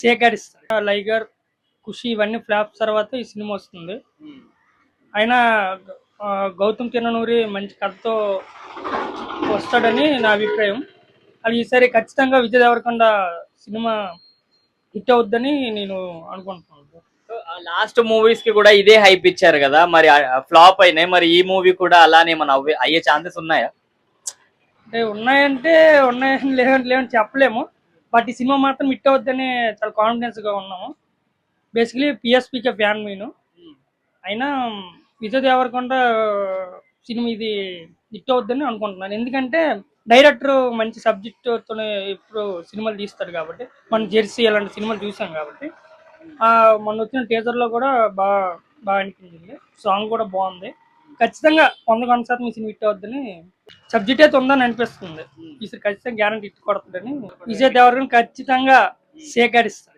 సేకరిస్తాడు. లైగర్, ఖుషి ఇవన్నీ ఫ్లాప్స్ తర్వాత ఈ సినిమా వస్తుంది. అయినా గౌతమ్ తిన్ననూరి మంచి కథతో వస్తాడని నా అభిప్రాయం. అది ఈసారి ఖచ్చితంగా విజయ్ దేవరకొండ సినిమా హిట్ అవుద్దని నేను అనుకుంటున్నాను. లాస్ట్ మూవీస్ కి కూడా ఇదే హైప్ ఇచ్చారు కదా, మరి ఫ్లాప్ అయినాయి. మరి ఈ మూవీ కూడా అలానే మన అయ్యే ఛాన్సెస్ ఉన్నాయా? అంటే ఉన్నాయని లేవని చెప్పలేము. బట్ ఈ సినిమా మాత్రం హిట్ అవుద్దని చాలా కాన్ఫిడెన్స్గా ఉన్నాము. బేసికలీ పిఎస్పీకే ఫ్యాన్ నేను. అయినా విజయ్ దేవరకొండ సినిమా ఇది హిట్ అవుద్దని అనుకుంటున్నాను. ఎందుకంటే డైరెక్టర్ మంచి సబ్జెక్టుతోనే ఇప్పుడు సినిమాలు తీస్తాడు కాబట్టి, మనం జెర్సీ అలాంటి సినిమాలు చూసాం కాబట్టి. మొన్న వచ్చిన టీజర్లో కూడా బాగా అనిపించింది. సాంగ్ కూడా బాగుంది. ఖచ్చితంగా 100% మీ సినిమా హిట్ అవుద్దని, సబ్జెక్ట్ అయితే ఉందని అనిపిస్తుంది. ఈసారి ఖచ్చితంగా గ్యారంటీ హిట్ కొడుతుందని విజయ్ దేవరకొండ ఖచ్చితంగా సేకరిస్తాడు.